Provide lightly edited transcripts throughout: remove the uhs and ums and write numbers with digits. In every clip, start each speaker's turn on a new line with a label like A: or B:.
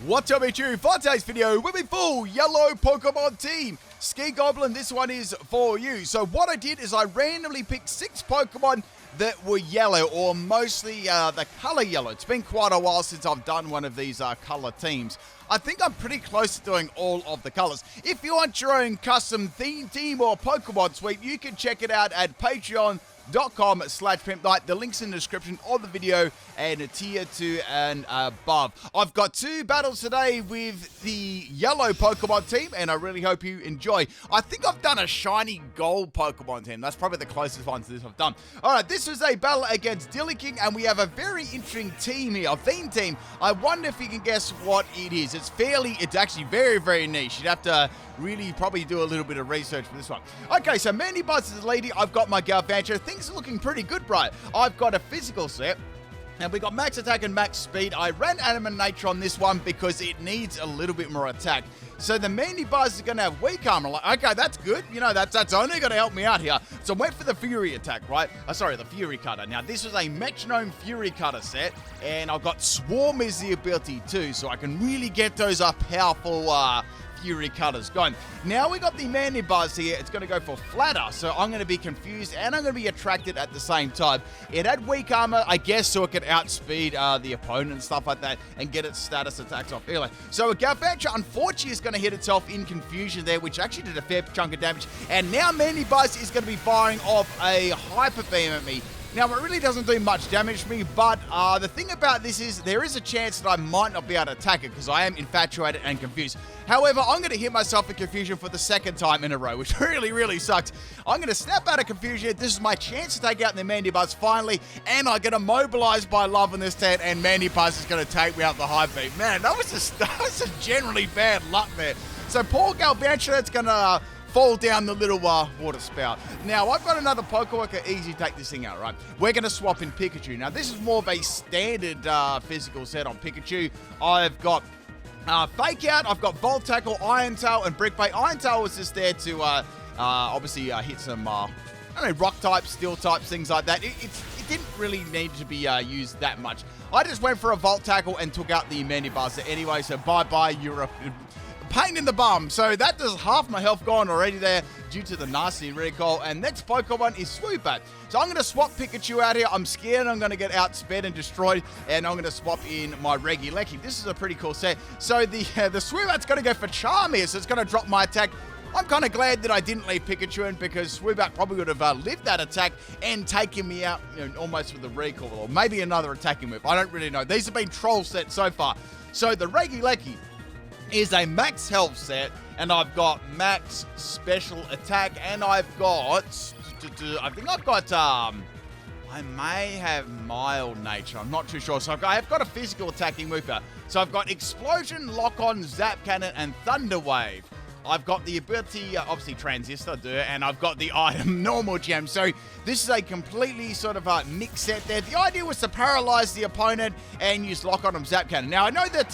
A: What's up, YouTube? For today's video, we'll be full yellow Pokemon team. Ski Goblin, this one is for you. So what I did is I randomly picked 6 Pokemon that were yellow, or mostly the color yellow. It's been quite a while since I've done one of these color teams. I think I'm pretty close to doing all of the colors. If you want your own custom theme team or Pokemon sweep, you can check it out at patreon.com/PIMPNITE. The link's in the description of the video and a tier 2 and above. I've got 2 battles today with the yellow Pokemon team, and I really hope you enjoy. I think I've done a shiny gold Pokemon team. That's probably the closest one to this I've done. Alright, this was a battle against King, and we have a very interesting team here, a theme team. I wonder if you can guess what it is. It's actually very, very niche. You'd have to really probably do a little bit of research for this one. Okay, so Mandy Buzz is the lady. I've got my Galvantula. Things are looking pretty good, right? I've got a physical set. And we got max attack and max speed. I ran Animate Nature on this one because it needs a little bit more attack. So the Mandy Buzz is going to have weak armor. Like, okay, that's good. You know, that's only going to help me out here. So I went for the Fury attack, right? Sorry, the Fury Cutter. Now, this was a Metronome Fury Cutter set. And I've got Swarm as the ability too. So I can really get those powerful Fury Cutters going. Now we got the Mandy Buzz here. It's going to go for Flatter, so I'm going to be confused and I'm going to be attracted at the same time. It had weak armor, I guess, so it could outspeed the opponent and stuff like that and get its status attacks off early. So a Galvantula, unfortunately, is going to hit itself in confusion there, which actually did a fair chunk of damage. And now Mandy Buzz is going to be firing off a Hyper Beam at me. Now, it really doesn't do much damage to me, but the thing about this is there is a chance that I might not be able to attack it because I am infatuated and confused. However, I'm going to hit myself in confusion for the 2nd time in a row, which really, really sucks. I'm going to snap out of confusion. This is my chance to take out the Mandy Buzz finally, and I'm going to mobilize by love in this turn, and Mandy Buzz is going to take me out the high beat. Man, that was just generally bad luck there. So poor Galvantula, that's going to fall down the little water spout. Now, I've got another Pokemon that can easily take this thing out, right? We're going to swap in Pikachu. Now, this is more of a standard physical set on Pikachu. I've got Fake Out, I've got Volt Tackle, Iron Tail, and Brick Bait. Iron Tail was just there to obviously hit some I don't know, rock types, steel types, things like that. It didn't really need to be used that much. I just went for a Volt Tackle and took out the Mandy Buzz anyway, so bye-bye, you're a pain in the bum. So that does half my health gone already there due to the nasty recall. And next Pokemon is Swoobat. So I'm going to swap Pikachu out here. I'm scared I'm going to get outsped and destroyed. And I'm going to swap in my Regieleki. This is a pretty cool set. So the Swoobat's going to go for Charm here. So it's going to drop my attack. I'm kind of glad that I didn't leave Pikachu in because Swoobat probably would have lived that attack and taken me out, you know, almost with a recall or maybe another attacking move. I don't really know. These have been troll sets so far. So the Regieleki is a max health set, and I've got max special attack, and I've got, I think I've got, I may have mild nature, I'm not too sure. So I've got a physical attacking move here. So I've got Explosion, Lock On, Zap Cannon, and Thunder Wave. I've got the ability, obviously Transistor, and I've got the item Normal Gem. So this is a completely sort of mixed set there. The idea was to paralyze the opponent and use Lock On and Zap Cannon. Now, I know that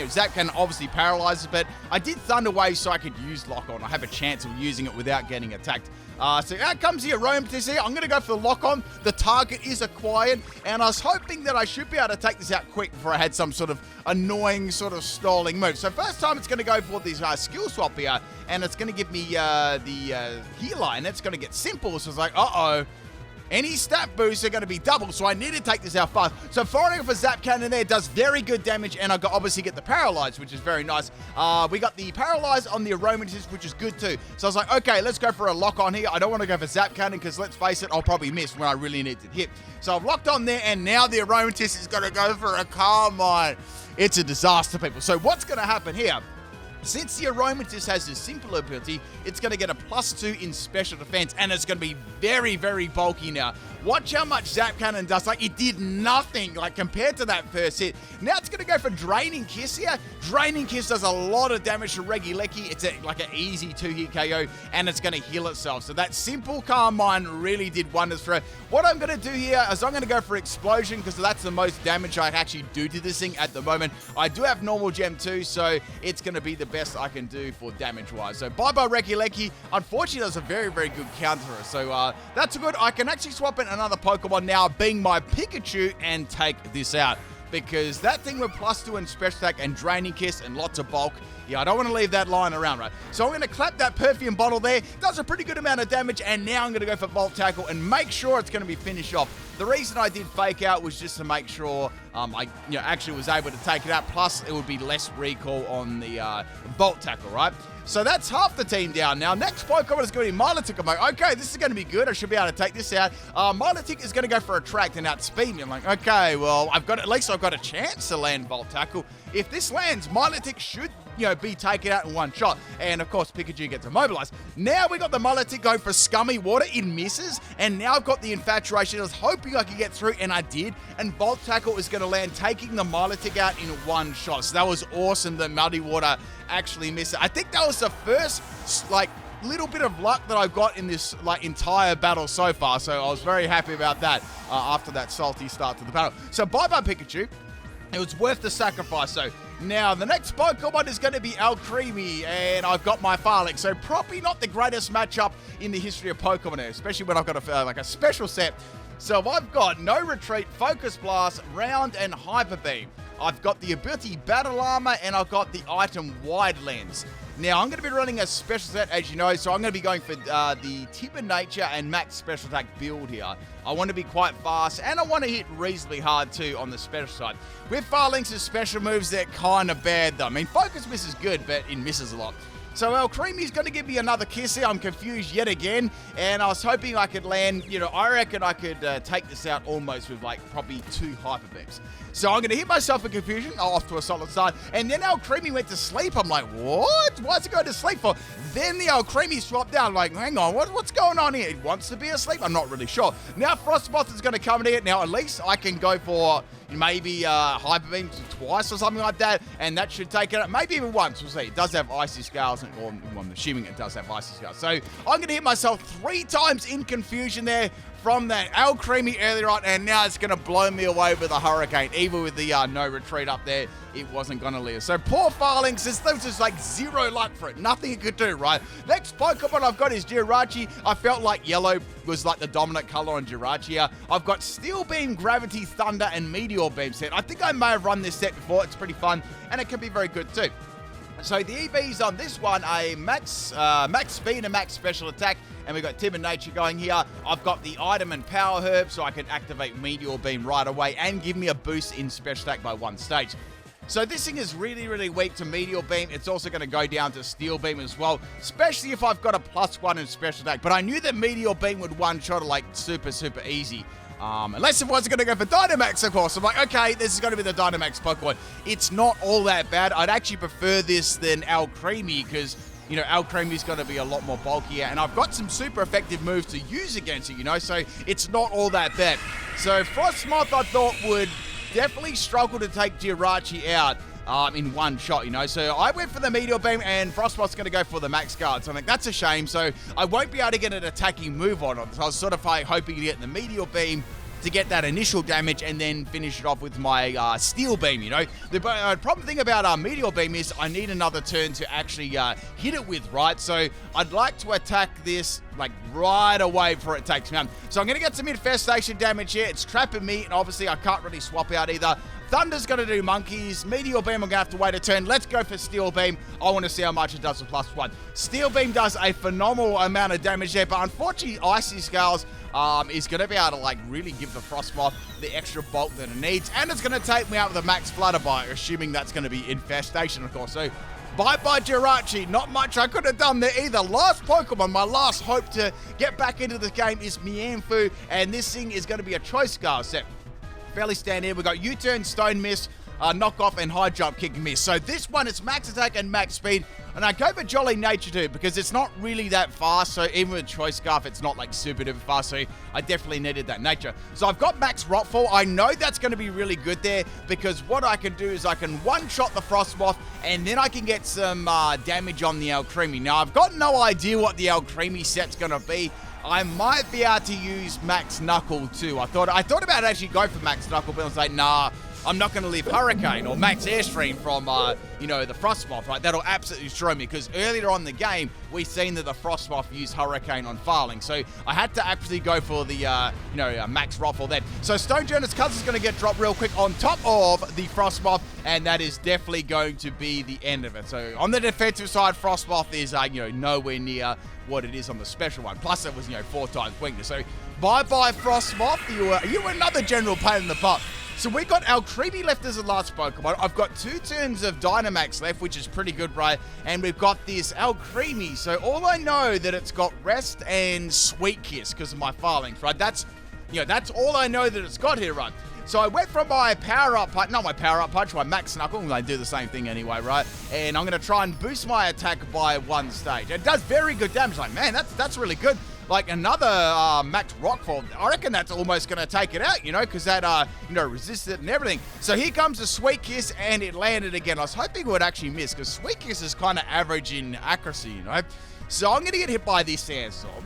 A: Zap Cannon obviously paralyzes, but I did Thunder Wave so I could use Lock On. I have a chance of using it without getting attacked. So out comes the Aromatisse here. I'm going to go for the Lock On. The target is acquired, and I was hoping that I should be able to take this out quick before I had some sort of annoying sort of stalling move. So first time it's going to go for this skill swap here, and it's going to give me the healer, and it's going to get simple. So it's like, uh-oh. Any stat boosts are going to be double, so I need to take this out fast. So firing off a Zap Cannon there does very good damage, and I obviously get the Paralyze, which is very nice. We got the Paralyze on the Aromatisse, which is good too. So I was like, okay, let's go for a Lock On here. I don't want to go for Zap Cannon because, let's face it, I'll probably miss when I really need to hit. So I've locked on there, and now the Aromatisse is going to go for a Carmine. It's a disaster, people. So what's going to happen here? Since the Aromatisse has this simple ability, it's going to get a +2 in special defense, and it's going to be very, very bulky now. Watch how much Zap Cannon does. Like, it did nothing, like, compared to that first hit. Now it's going to go for Draining Kiss here. Draining Kiss does a lot of damage to Regieleki. It's like an easy 2-hit KO, and it's going to heal itself. So that simple Carmine really did wonders for it. What I'm going to do here is I'm going to go for Explosion because that's the most damage I actually do to this thing at the moment. I do have Normal Gem too, so it's going to be the best I can do for damage-wise. So bye-bye Regieleki. Unfortunately, that's a very, very good counterer. So that's good. I can actually swap in another Pokemon now, being my Pikachu, and take this out. because that thing with +2 and special attack and draining kiss and lots of bulk, yeah, I don't want to leave that lying around, right? So I'm going to clap that perfume bottle there. Does a pretty good amount of damage, and now I'm going to go for Volt Tackle and make sure it's going to be finished off. The reason I did Fake Out was just to make sure I actually was able to take it out. Plus, it would be less recall on the Volt Tackle, right? So that's half the team down now. Next Pokemon is going to be Milotic. I'm like, okay, this is going to be good. I should be able to take this out. Milotic is going to go for Attract and outspeed me. I'm like, okay, well, at least I've got a chance to land Volt Tackle. If this lands, Milotic should be taken out in one shot. And, of course, Pikachu gets immobilized. Now we got the Milotic going for Scummy Water. It misses. And now I've got the Infatuation. I was hoping I could get through, and I did. And Volt Tackle is going to land, taking the Milotic out in one shot. So that was awesome that Muddy Water actually missed it. I think that was the first, little bit of luck that I've got in this, entire battle so far. So I was very happy about that after that salty start to the battle. So bye-bye, Pikachu. It was worth the sacrifice. So now the next Pokemon is going to be Alcremie, and I've got my Farlick. So probably not the greatest matchup in the history of Pokemon, especially when I've got a special set. So I've got No Retreat, Focus Blast, Round, and Hyper Beam. I've got the ability Battle Armor, and I've got the item Wide Lens. Now, I'm going to be running a special set, as you know, so I'm going to be going for the Timid Nature and Max Special Attack build here. I want to be quite fast, and I want to hit reasonably hard, too, on the special side. With Farlink's special moves, they're kind of bad, though. I mean, Focus Miss is good, but it misses a lot. So Alcremie's going to give me another kiss here. I'm confused yet again, and I was hoping I could land, I reckon I could take this out almost with, probably 2 Hyper Beams. So I'm going to hit myself in confusion, off to a solid start, and then Alcremie went to sleep. I'm like, what? Why's it going to sleep for? Then the Alcremie swapped down. I'm like, hang on, what's going on here? It wants to be asleep? I'm not really sure. Now Frostmoth is going to come in here. Now at least I can go for maybe Hyper Beam twice or something like that, and that should take it out. Maybe even once. We'll see. It does have Icy Scales, or I'm assuming it does have Icy Scales. So I'm going to hit myself 3 times in confusion there from that Alcremie earlier on, and now it's going to blow me away with a Hurricane. Even with the No Retreat up there, it wasn't going to live. So poor Farlinks, this was just zero luck for it. Nothing it could do, right? Next Pokemon I've got is Jirachi. I felt like yellow was the dominant color on Jirachi here. I've got Steel Beam, Gravity, Thunder, and Meteor Beam set. I think I may have run this set before. It's pretty fun, and it can be very good too. So the EVs on this one, a max speed and max special attack, and we've got Timid Nature going here. I've got the item and Power Herb, so I can activate Meteor Beam right away and give me a boost in special attack by 1 stage. So this thing is really, really weak to Meteor Beam. It's also going to go down to Steel Beam as well, especially if I've got a +1 in special attack. But I knew that Meteor Beam would one-shot it super, super easy. Unless it wasn't going to go for Dynamax, of course. I'm like, okay, this is going to be the Dynamax Pokemon. It's not all that bad. I'd actually prefer this than Alcremie because, Alcremie's going to be a lot more bulkier. And I've got some super effective moves to use against it, so it's not all that bad. So Frostmoth, I thought, would definitely struggle to take Jirachi out in one shot, So I went for the Meteor Beam, and Frostmoth's going to go for the Max Guard. So I'm like, that's a shame. So I won't be able to get an attacking move on it. So I was sort of hoping to get the Meteor Beam to get that initial damage and then finish it off with my Steel Beam, The problem thing about Meteor Beam is I need another turn to actually hit it with, right? So I'd like to attack this right away before it takes me out. So I'm going to get some Infestation damage here. It's trapping me, and obviously I can't really swap out either. Thunder's going to do monkeys. Meteor Beam, I'm going to have to wait a turn. Let's go for Steel Beam. I want to see how much it does with +1. Steel Beam does a phenomenal amount of damage there, but unfortunately, Icy Scales is going to be able to really give the Frostmoth the extra bulk that it needs, and it's going to take me out with a Max Flutterby, assuming that's going to be Infestation, of course. So bye-bye Jirachi. Not much I could have done there either. Last Pokemon, my last hope to get back into the game is Mienfoo, and this thing is going to be a Choice Scar set. Fairly standard. We've got U-turn, Stone Miss, Knockoff, and High Jump, Kick and Miss. So this one is max attack and max speed. And I go for Jolly Nature too, because it's not really that fast. So even with Choice Scarf, it's not super duper fast. So I definitely needed that nature. So I've got max Rockfall. I know that's going to be really good there, because what I can do is I can one-shot the Frostmoth, and then I can get some damage on the Alcremie. Now, I've got no idea what the Alcremie set's going to be. I might be able to use Max Knuckle too. I thought about actually going for Max Knuckle, but I was like, nah, I'm not going to leave Hurricane or Max Airstream from, the Frostmoth, right? That'll absolutely destroy me, because earlier on in the game, we've seen that the Frostmoth used Hurricane on Farling. So I had to actually go for the, Max Ruffle then. So Stone Journey's Cousin is going to get dropped real quick on top of the Frostmoth, and that is definitely going to be the end of it. So on the defensive side, Frostmoth is, nowhere near what it is on the special one. Plus it was, 4 times weakness. So bye-bye Frostmoth. You were another general pain in the butt. So we got Alcremie left as the last Pokemon. I've got 2 turns of Dynamax left, which is pretty good, right? And we've got this Alcremie. So all I know that it's got Rest and Sweet Kiss because of my Farlings, right? That's all I know that it's got here, right? So I went from my Power-Up Punch, not my Power-Up Punch, my Max Knuckle, and they do the same thing anyway, right? And I'm going to try and boost my attack by 1 stage. It does very good damage. Like, man, that's really good. Like another Max Rockfall, I reckon that's almost going to take it out, because that, resisted and everything. So here comes the Sweet Kiss, and it landed again. I was hoping it would actually miss, because Sweet Kiss is kind of average in accuracy, So I'm going to get hit by this Sandstorm.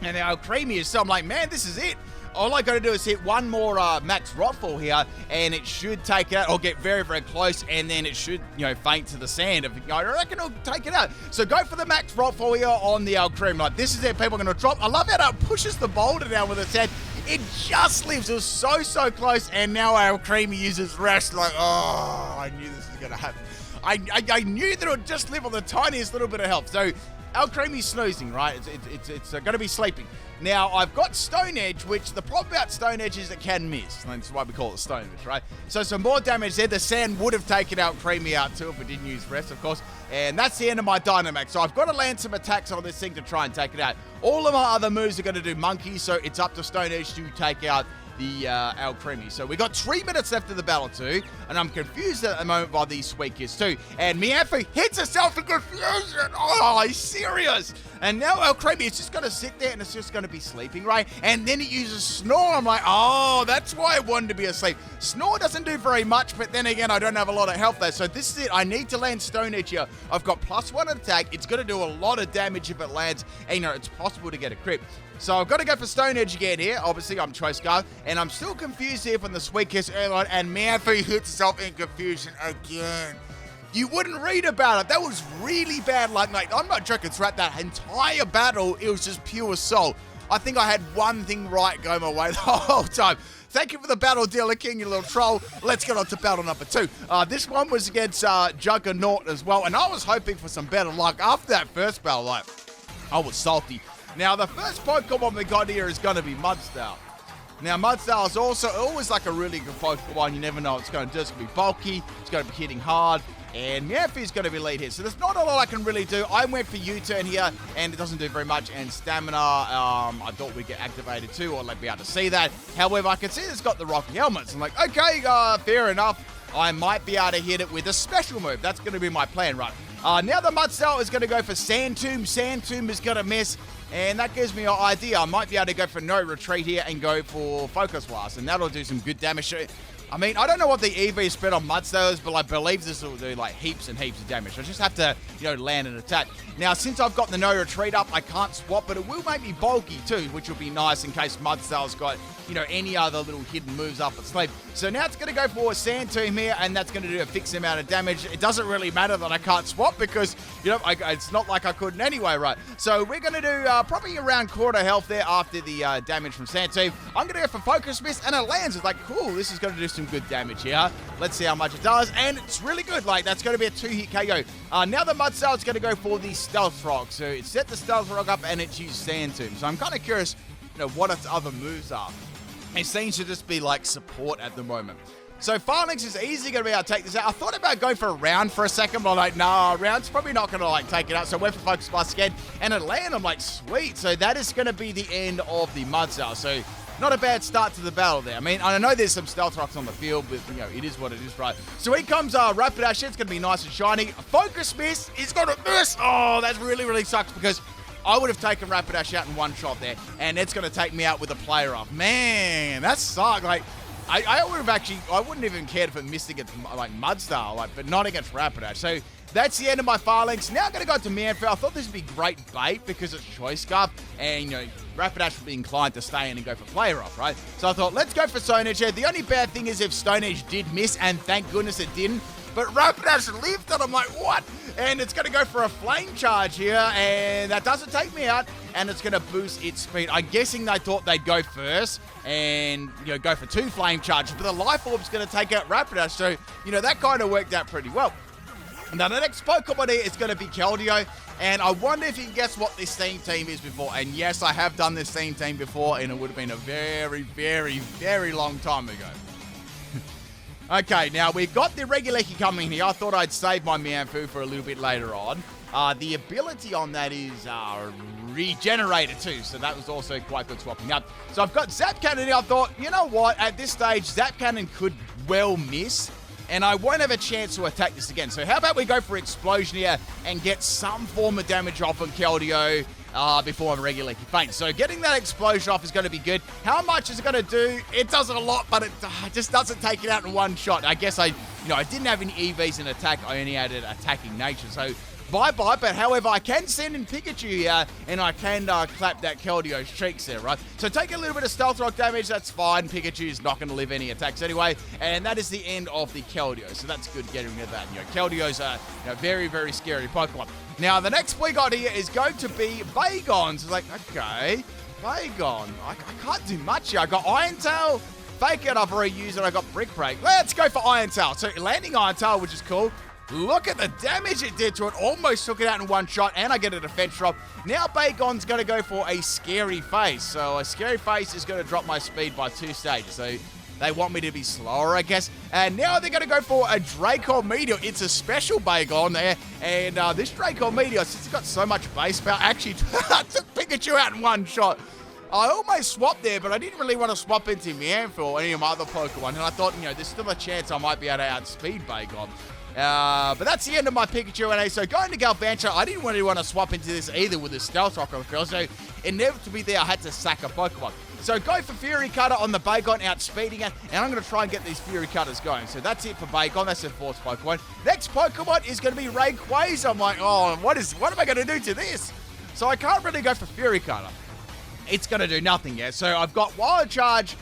A: And now Alcremie is so I'm like, man, this is it. All I got to do is hit one more Max Rockfall here, and it should take it out, or get very, very close, and then it should, faint to the sand. I reckon it'll take it out. So go for the Max Rockfall here on the Alcremie. Like, this is it, people are going to drop. I love how it pushes the boulder down with its head. It just lives. It was so close, and now Alcremie uses Rest. Like, oh, I knew this was going to happen. I knew that it would just live on the tiniest little bit of health. So Alcremie's snoozing, right? It's going to be sleeping. Now, I've got Stone Edge, which the problem about Stone Edge is it can miss. That's why we call it Stone Edge, right? So some more damage there. The sand would have taken Alcremie out too if it didn't use Rest, of course. And that's the end of my Dynamax. So I've got to land some attacks on this thing to try and take it out. All of my other moves are going to do Monkey, so it's up to Stone Edge to take out the Alcremie. So we got 3 minutes left of the battle too, and I'm confused at the moment by these Sweet Kiss too. And Miafu hits herself in confusion. Oh, he's serious. And now Alcremie is just going to sit there and it's just going to be sleeping, right? And then it uses Snore. I'm like, oh, that's why I wanted to be asleep. Snore doesn't do very much, but then again, I don't have a lot of health there. So this is it. I need to land Stone Edge here. I've got +1 attack. It's going to do a lot of damage if it lands, and it's possible to get a crit. So I've got to go for Stone Edge again here. Obviously, I'm Choice Guard, and I'm still confused here from the Sweet Kiss early on, and Miafu hits herself in confusion again. You wouldn't read about it. That was really bad luck. Like, I'm not joking. Throughout that entire battle, it was just pure soul. I think I had one thing right going my way the whole time. Thank you for the battle, Dealer King, you little troll. Let's get on to battle number 2. This one was against Juggernaut as well, and I was hoping for some better luck. After that first battle, like, I was salty. Now, the first Pokemon we got here is going to be Mudsdale. Now, Mudsdale is also always like a really good Pokemon. You never know what it's going to do. It's going to be bulky. It's going to be hitting hard. And Miafu is going to be lead here. So there's not a lot I can really do. I went for U-turn here, and it doesn't do very much. And Stamina, I thought we'd get activated too, or let me be able to see that. However, I can see it's got the Rocky Helmets. I'm like, okay, fair enough. I might be able to hit it with a special move. That's going to be my plan, right? Now the Mudsdale is going to go for Sand Tomb. Sand Tomb is going to miss. And that gives me an idea. I might be able to go for No Retreat here and go for Focus Blast. And that'll do some good damage. I mean, I don't know what the EV spread on Mudsdale is, but I believe this will do like heaps and heaps of damage. I just have to, land an attack. Now, since I've got the No Retreat up, I can't swap, but it will make me bulky too, which will be nice in case Mudsdale's got, any other little hidden moves up its sleeve. So now it's going to go for Sand Tomb here, and that's going to do a fixed amount of damage. It doesn't really matter that I can't swap because, it's not like I couldn't anyway, right? So we're going to do probably around quarter health there after the damage from Sand Tomb. I'm going to go for Focus Miss, and it lands. It's like, cool, this is going to do some good damage here. Let's see how much it does, and it's really good. Like, that's going to be a 2-hit KO. Now the Mudsdale is going to go for the Stealth Rock. So it set the Stealth Rock up, and it's used Sand Tomb. So I'm kind of curious, what its other moves are. It seems to just be like support at the moment. So Farlings is easily going to be able to take this out. I thought about going for a round for a second, but I'm like, nah, round's probably not going to take it out. So I went for Focus Blast again, and it landed. I'm like, sweet. So that is going to be the end of the Mudsdale. So not a bad start to the battle there. I mean, I know there's some Stealth Rocks on the field, but, it is what it is, right? So here comes Rapidash. It's going to be nice and shiny. Focus Miss is going to miss. Oh, that really, really sucks because I would have taken Rapidash out in one shot there, and it's going to take me out with a player up. Man, that sucks. Like, I would have I wouldn't even cared if it missed against, Mudsdale, but not against Rapidash. So that's the end of my Phalanx. Now I'm going to go to Manfield. I thought this would be great bait because it's Choice Scarf, and, Rapidash would be inclined to stay in and go for Player Off, right? So I thought, let's go for Stone Edge here. The only bad thing is if Stone Edge did miss, and thank goodness it didn't, but Rapidash lived, and I'm like, what? And it's going to go for a Flame Charge here, and that doesn't take me out, and it's going to boost its speed. I'm guessing they thought they'd go first and, go for 2 Flame Charges, but the Life Orb's going to take out Rapidash, so, that kind of worked out pretty well. Now, the next Pokemon here is going to be Keldeo, and I wonder if you can guess what this theme team is before. And yes, I have done this theme team before, and it would have been a very, very, very long time ago. Okay, now we've got the Reguleki coming here. I thought I'd save my Mianfu for a little bit later on. The ability on that is Regenerator too, so that was also quite good swapping up. So I've got Zap Cannon here. I thought, you know what, at this stage, Zap Cannon could well miss, and I won't have a chance to attack this again. So how about we go for Explosion here and get some form of damage off on Keldeo before I'm Reguleki faints. So getting that Explosion off is going to be good. How much is it going to do? It does a lot, but it just doesn't take it out in one shot. I guess I didn't have any EVs in attack. I only added attacking nature. So bye-bye, but however, I can send in Pikachu here, and I can clap that Keldeo's cheeks there, right? So take a little bit of Stealth Rock damage, that's fine. Pikachu's not going to live any attacks anyway, and that is the end of the Keldeo, so that's good getting rid of that. Keldeo's a very, very scary Pokemon. Now, the next we got here is going to be Bagon. So it's like, okay, Bagon. I can't do much here. I got Iron Tail, Fake It, I've already used it, I got Brick Break. Let's go for Iron Tail. So landing Iron Tail, which is cool. Look at the damage it did to it. Almost took it out in one shot, and I get a defense drop. Now Bagon's going to go for a Scary Face. So a Scary Face is going to drop my speed by 2 stages. So they want me to be slower, I guess. And now they're going to go for a Draco Meteor. It's a special Bagon there. And this Draco Meteor, since it's got so much base power, actually took Pikachu out in one shot. I almost swapped there, but I didn't really want to swap into Mianfu or any of my other Pokemon. And I thought, there's still a chance I might be able to outspeed Bagon. But that's the end of my Pikachu NA. So going to Galvantula, I didn't really want to swap into this either with the Stealth Rock on the field. So inevitably there, I had to sack a Pokemon. So go for Fury Cutter on the Bagon, outspeeding it. And I'm going to try and get these Fury Cutters going. So that's it for Bagon. That's the 4th Pokemon. Next Pokemon is going to be Rayquaza. I'm like, oh, what am I going to do to this? So I can't really go for Fury Cutter. It's going to do nothing yet. So I've got Wild Charge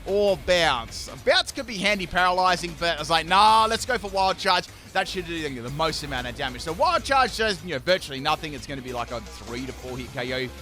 A: or Bounce. Bounce could be handy paralyzing, but I was like, nah, let's go for Wild Charge. That should do the most amount of damage. So Wild Charge does, virtually nothing. It's going to be like a 3 to 4 hit KO.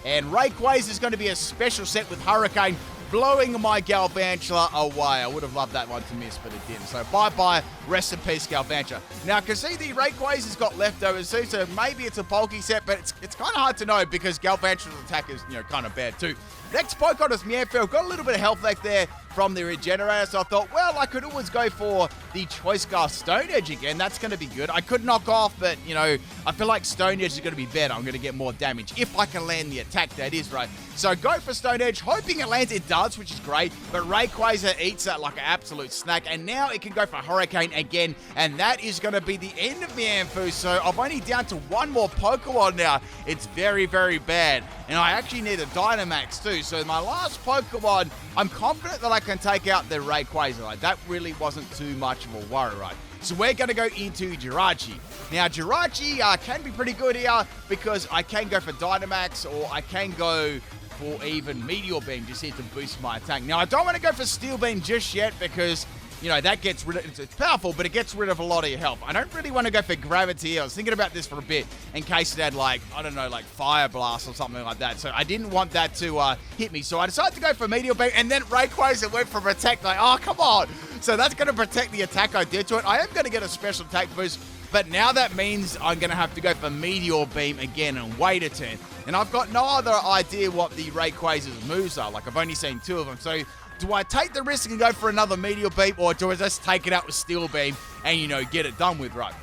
A: And Rayquaza is going to be a special set with Hurricane, blowing my Galvantula away. I would have loved that one to miss, but it didn't. So bye-bye, rest in peace, Galvantula. Now, I can see the Rayquaza's got leftovers too, so maybe it's a bulky set, but it's kind of hard to know because Galvantula's attack is, kind of bad too. Next Pokemon is Mianfield. Got a little bit of health left there from the Regenerator, so I thought, well, I could always go for the Choice Scarf Stone Edge again. That's going to be good. I could knock off, but, I feel like Stone Edge is going to be better. I'm going to get more damage if I can land the attack, that is, right? So go for Stone Edge, hoping it lands. It does, which is great, but Rayquaza eats that like an absolute snack, and now it can go for Hurricane again, and that is going to be the end of Mianfu. So I'm only down to 1 more Pokemon now. It's very, very bad, and I actually need a Dynamax too. So my last Pokemon, I'm confident that I can take out the Rayquaza. Like, that really wasn't too much of a worry, right? So we're going to go into Jirachi. Now, Jirachi can be pretty good here because I can go for Dynamax, or I can go for even Meteor Beam just here to boost my attack. Now, I don't want to go for Steel Beam just yet because, that gets rid of, it's powerful, but it gets rid of a lot of your health. I don't really want to go for Gravity. I was thinking about this for a bit in case it had, like, I don't know, like Fire Blast or something like that. So I didn't want that to hit me. So I decided to go for Meteor Beam, and then Rayquaza went for Protect. Like, oh, come on. So that's going to protect the attack I did to it. I am going to get a special attack boost, but now that means I'm going to have to go for Meteor Beam again and wait a turn. And I've got no other idea what the Rayquaza's moves are. Like, I've only seen 2 of them. So do I take the risk and go for another Meteor Beam, or do I just take it out with Steel Beam and, get it done with, right?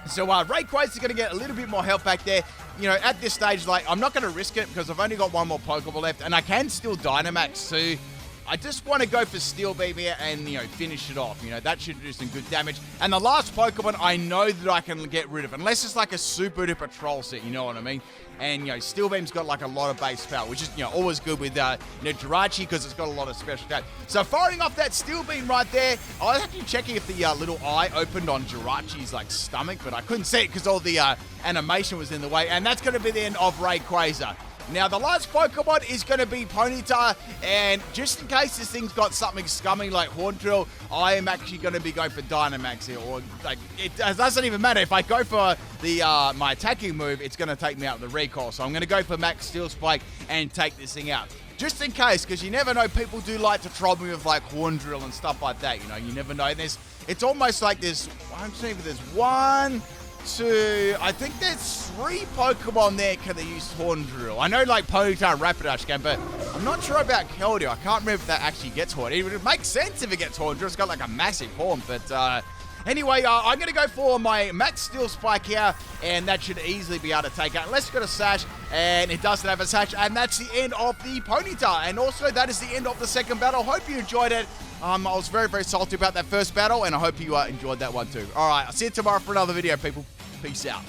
A: So Rayquaza's going to get a little bit more health back there. At this stage, like, I'm not going to risk it because I've only got 1 more Pokeball left, and I can still Dynamax too. I just want to go for Steel Beam here and, finish it off. That should do some good damage. And the last Pokemon I know that I can get rid of, unless it's like a super duper troll set, you know what I mean? And, Steel Beam's got like a lot of base power, which is, always good with, Jirachi because it's got a lot of special attack. So firing off that Steel Beam right there, I was actually checking if the little eye opened on Jirachi's like stomach, but I couldn't see it because all the animation was in the way. And that's going to be the end of Rayquaza. Now, the last Pokemon is going to be Ponyta, and just in case this thing's got something scummy like Horn Drill, I am actually going to be going for Dynamax here, or like it doesn't even matter. If I go for the my attacking move, it's going to take me out with the recoil, so I'm going to go for Max Steel Spike and take this thing out. Just in case, because you never know, people do like to troll me with like Horn Drill and stuff like that, you never know. It's almost like there's one, two, I think there's 3 Pokemon there can they use Horn Drill. I know like Ponyta and Rapidash can, but I'm not sure about Keldeo. I can't remember if that actually gets Horn. It would make sense if it gets Horn Drill. It's got like a massive horn, but anyway, I'm going to go for my Max Steel Spike here, and that should easily be able to take out. Unless it's got a Sash, and it doesn't have a Sash, and that's the end of the Ponyta. And also, that is the end of the second battle. Hope you enjoyed it. I was very, very salty about that first battle, and I hope you enjoyed that one too. All right, I'll see you tomorrow for another video, people. Peace out.